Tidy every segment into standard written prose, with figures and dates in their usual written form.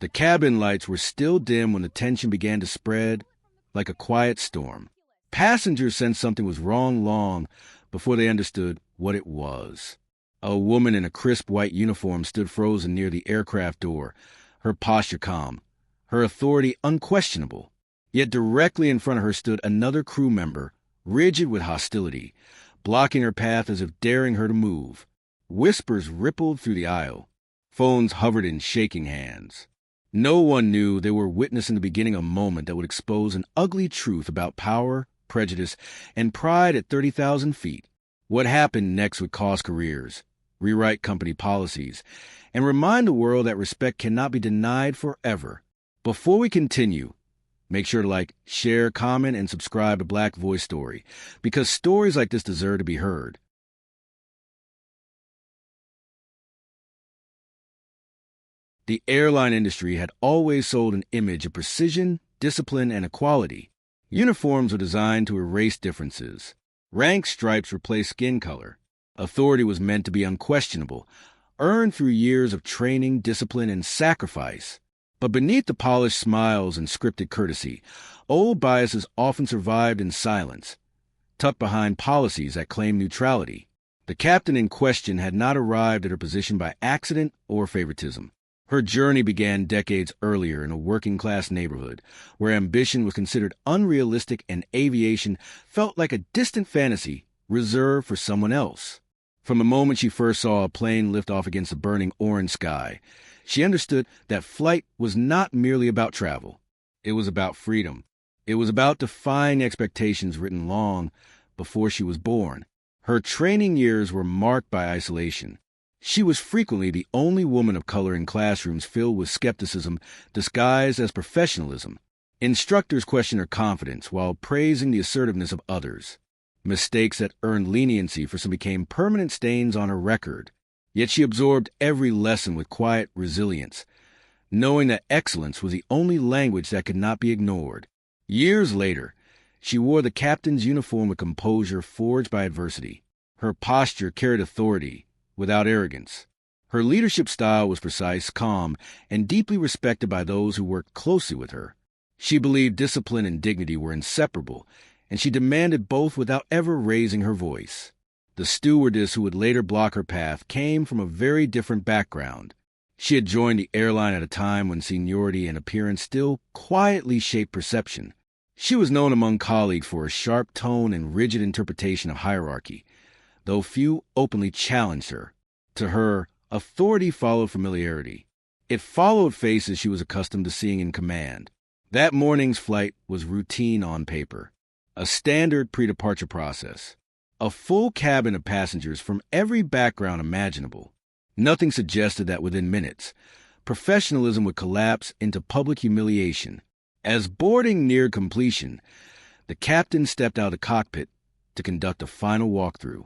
The cabin lights were still dim when the tension began to spread like a quiet storm. Passengers sensed something was wrong long before they understood what it was. A woman in a crisp white uniform stood frozen near the aircraft door, her posture calm, her authority unquestionable. Yet directly in front of her stood another crew member, rigid with hostility, blocking her path as if daring her to move. Whispers rippled through the aisle. Phones hovered in shaking hands. No one knew they were witnessing the beginning of a moment that would expose an ugly truth about power, prejudice, and pride at 30,000 feet. What happened next would cost careers, rewrite company policies, and remind the world that respect cannot be denied forever. Before we continue, make sure to like, share, comment, and subscribe to Black Voice Story, because stories like this deserve to be heard. The airline industry had always sold an image of precision, discipline, and equality. Uniforms were designed to erase differences. Rank stripes replaced skin color. Authority was meant to be unquestionable, earned through years of training, discipline, and sacrifice. But beneath the polished smiles and scripted courtesy, old biases often survived in silence, tucked behind policies that claimed neutrality. The captain in question had not arrived at her position by accident or favoritism. Her journey began decades earlier in a working-class neighborhood, where ambition was considered unrealistic and aviation felt like a distant fantasy reserved for someone else. From the moment she first saw a plane lift off against the burning orange sky, she understood that flight was not merely about travel. It was about freedom. It was about defying expectations written long before she was born. Her training years were marked by isolation. She was frequently the only woman of color in classrooms filled with skepticism disguised as professionalism. Instructors questioned her confidence while praising the assertiveness of others. Mistakes that earned leniency for some became permanent stains on her record. Yet she absorbed every lesson with quiet resilience, knowing that excellence was the only language that could not be ignored. Years later, she wore the captain's uniform with composure forged by adversity. Her posture carried authority without arrogance. Her leadership style was precise, calm, and deeply respected by those who worked closely with her. She believed discipline and dignity were inseparable, and she demanded both without ever raising her voice. The stewardess who would later block her path came from a very different background. She had joined the airline at a time when seniority and appearance still quietly shaped perception. She was known among colleagues for a sharp tone and rigid interpretation of hierarchy, though few openly challenged her. To her, authority followed familiarity. It followed faces she was accustomed to seeing in command. That morning's flight was routine on paper, a standard pre-departure process, a full cabin of passengers from every background imaginable. Nothing suggested that within minutes, professionalism would collapse into public humiliation. As boarding neared completion, the captain stepped out of the cockpit to conduct a final walkthrough.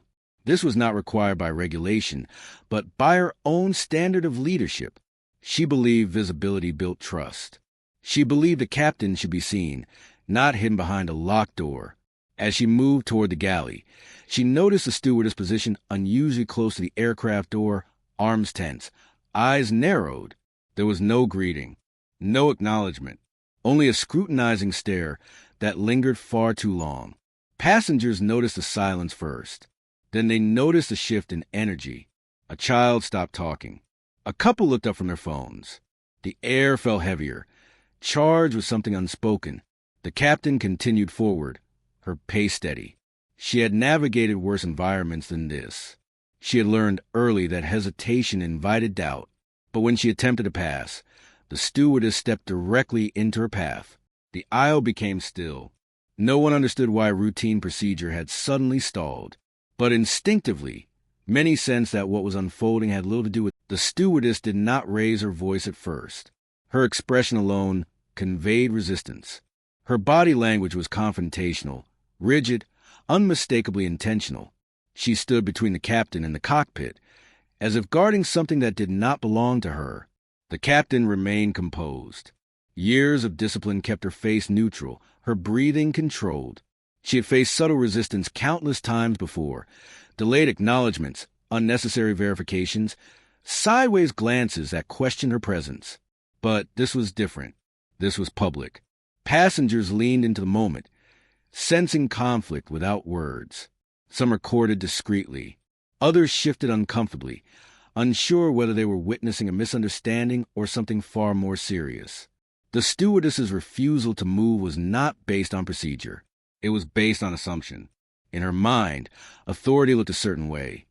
This was not required by regulation, but by her own standard of leadership. She believed visibility built trust. She believed the captain should be seen, not hidden behind a locked door. As she moved toward the galley, she noticed the stewardess positioned unusually close to the aircraft door, arms tense, eyes narrowed. There was no greeting, no acknowledgement, only a scrutinizing stare that lingered far too long. Passengers noticed the silence first. Then they noticed a shift in energy. A child stopped talking. A couple looked up from their phones. The air felt heavier, charged with something unspoken. The captain continued forward, her pace steady. She had navigated worse environments than this. She had learned early that hesitation invited doubt. But when she attempted to pass, the stewardess stepped directly into her path. The aisle became still. No one understood why routine procedure had suddenly stalled. But instinctively, many sensed that what was unfolding had little to do with it. The stewardess did not raise her voice at first. Her expression alone conveyed resistance. Her body language was confrontational, rigid, unmistakably intentional. She stood between the captain and the cockpit, as if guarding something that did not belong to her. The captain remained composed. Years of discipline kept her face neutral, her breathing controlled. She had faced subtle resistance countless times before, delayed acknowledgments, unnecessary verifications, sideways glances that questioned her presence. But this was different. This was public. Passengers leaned into the moment, sensing conflict without words. Some recorded discreetly. Others shifted uncomfortably, unsure whether they were witnessing a misunderstanding or something far more serious. The stewardess's refusal to move was not based on procedure. It was based on assumption. In her mind, authority looked a certain way,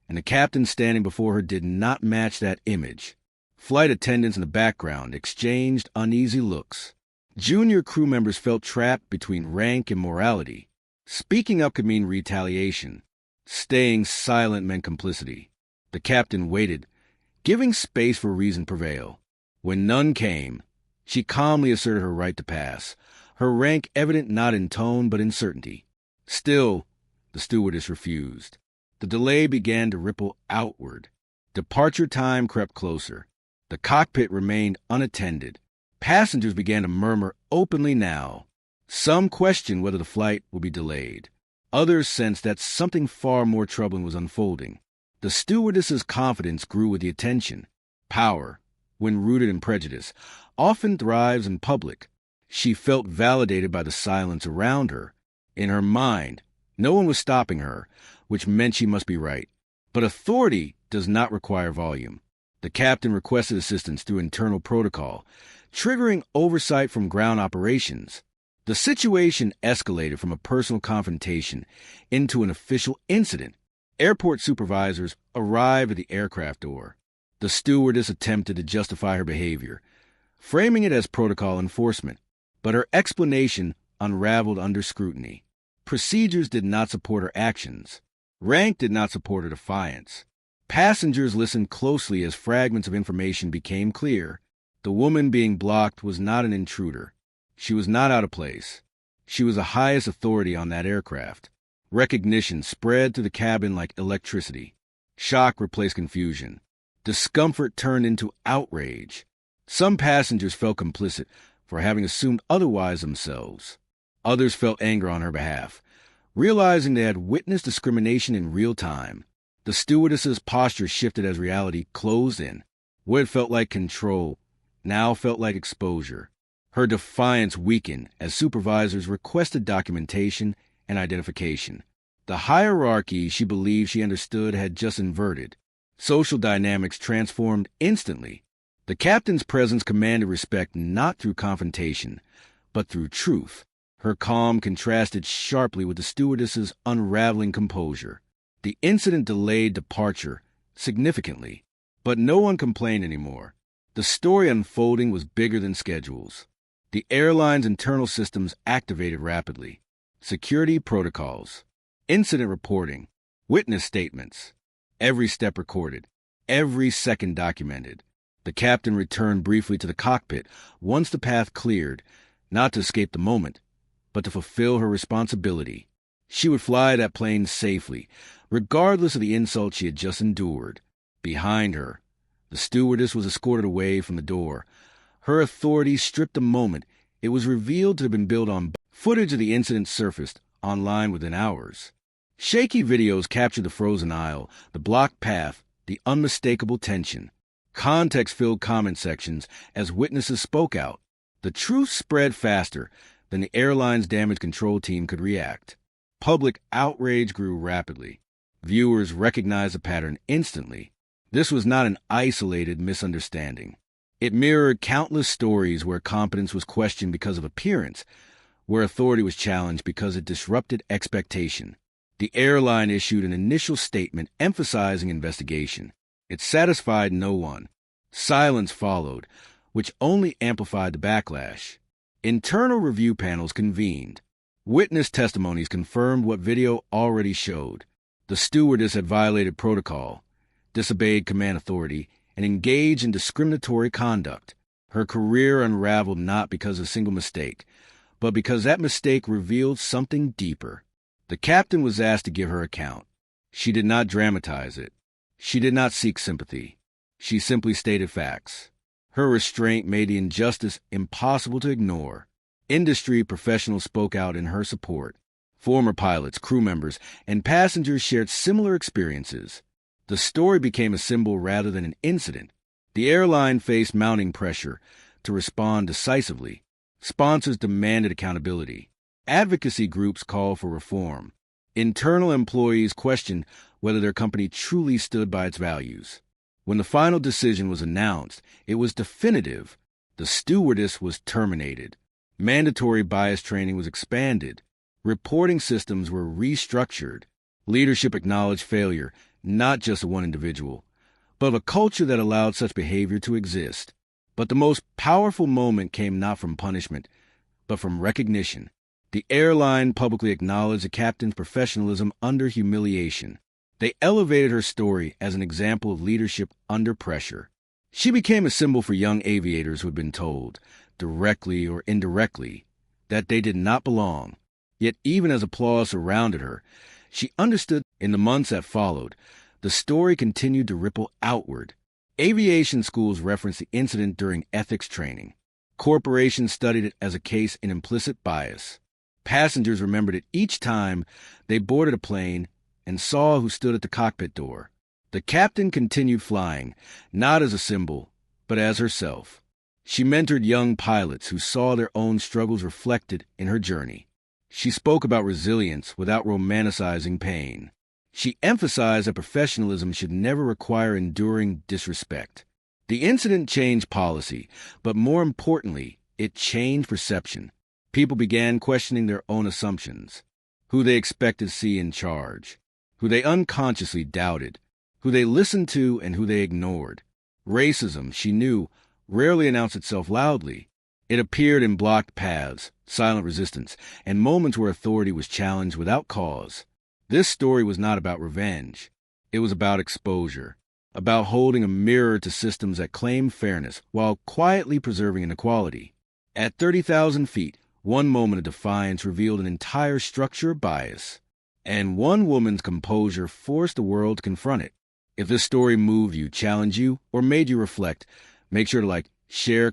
and the captain standing before her did not match that image. Flight attendants in the background exchanged uneasy looks. Junior crew members felt trapped between rank and morality. Speaking up could mean retaliation. Staying silent meant complicity. The captain waited, giving space for reason to prevail. When none came, she calmly asserted her right to pass, her rank evident not in tone but in certainty. Still, the stewardess refused. The delay began to ripple outward. Departure time crept closer. The cockpit remained unattended. Passengers began to murmur openly now. Some questioned whether the flight would be delayed. Others sensed that something far more troubling was unfolding. The stewardess's confidence grew with the attention. Power, when rooted in prejudice, often thrives in public. She felt validated by the silence around her. In her mind, no one was stopping her, which meant she must be right. But authority does not require volume. The captain requested assistance through internal protocol, triggering oversight from ground operations. The situation escalated from a personal confrontation into an official incident. Airport supervisors arrived at the aircraft door. The stewardess attempted to justify her behavior, framing it as protocol enforcement, but her explanation unraveled under scrutiny. Procedures did not support her actions. Rank did not support her defiance. Passengers listened closely as fragments of information became clear. The woman being blocked was not an intruder. She was not out of place. She was the highest authority on that aircraft. Recognition spread through the cabin like electricity. Shock replaced confusion. Discomfort turned into outrage. Some passengers felt complicit for having assumed otherwise themselves. Others felt anger on her behalf, realizing they had witnessed discrimination in real time. The stewardess's posture shifted as reality closed in. What had felt like control now felt like exposure. Her defiance weakened as supervisors requested documentation and identification. The hierarchy she believed she understood had just inverted. Social dynamics transformed instantly. The captain's presence commanded respect not through confrontation, but through truth. Her calm contrasted sharply with the stewardess's unraveling composure. The incident delayed departure significantly, but no one complained anymore. The story unfolding was bigger than schedules. The airline's internal systems activated rapidly. Security protocols, incident reporting, witness statements. Every step recorded, every second documented. The captain returned briefly to the cockpit once the path cleared, not to escape the moment, but to fulfill her responsibility. She would fly that plane safely, regardless of the insult she had just endured. Behind her, the stewardess was escorted away from the door. Her authority stripped the moment it was revealed to have been built on. Footage of the incident surfaced online within hours. Shaky videos captured the frozen aisle, the blocked path, the unmistakable tension. Context-filled comment sections as witnesses spoke out. The truth spread faster than the airline's damage control team could react. Public outrage grew rapidly. Viewers recognized the pattern instantly. This was not an isolated misunderstanding. It mirrored countless stories where competence was questioned because of appearance, where authority was challenged because it disrupted expectation. The airline issued an initial statement emphasizing investigation. It satisfied no one. Silence followed, which only amplified the backlash. Internal review panels convened. Witness testimonies confirmed what video already showed. The stewardess had violated protocol, disobeyed command authority, and engaged in discriminatory conduct. Her career unraveled not because of a single mistake, but because that mistake revealed something deeper. The captain was asked to give her account. She did not dramatize it. She did not seek sympathy. She simply stated facts. Her restraint made the injustice impossible to ignore. Industry professionals spoke out in her support. Former pilots, crew members, and passengers shared similar experiences. The story became a symbol rather than an incident. The airline faced mounting pressure to respond decisively. Sponsors demanded accountability. Advocacy groups called for reform. Internal employees questioned whether their company truly stood by its values. When the final decision was announced, it was definitive. The stewardess was terminated. Mandatory bias training was expanded. Reporting systems were restructured. Leadership acknowledged failure, not just of one individual, but of a culture that allowed such behavior to exist. But the most powerful moment came not from punishment, but from recognition. The airline publicly acknowledged the captain's professionalism under humiliation. They elevated her story as an example of leadership under pressure. She became a symbol for young aviators who had been told, directly or indirectly, that they did not belong. Yet even as applause surrounded her, she understood. In the months that followed, the story continued to ripple outward. Aviation schools referenced the incident during ethics training. Corporations studied it as a case in implicit bias. Passengers remembered it each time they boarded a plane and saw who stood at the cockpit door. The captain continued flying, not as a symbol, but as herself. She mentored young pilots who saw their own struggles reflected in her journey. She spoke about resilience without romanticizing pain. She emphasized that professionalism should never require enduring disrespect. The incident changed policy, but more importantly, it changed perception. People began questioning their own assumptions, who they expected to see in charge, who they unconsciously doubted, who they listened to and who they ignored. Racism, she knew, rarely announced itself loudly. It appeared in blocked paths, silent resistance, and moments where authority was challenged without cause. This story was not about revenge. It was about exposure, about holding a mirror to systems that claim fairness while quietly preserving inequality. At 30,000 feet, one moment of defiance revealed an entire structure of bias, and one woman's composure forced the world to confront it. If this story moved you, challenged you, or made you reflect, make sure to share,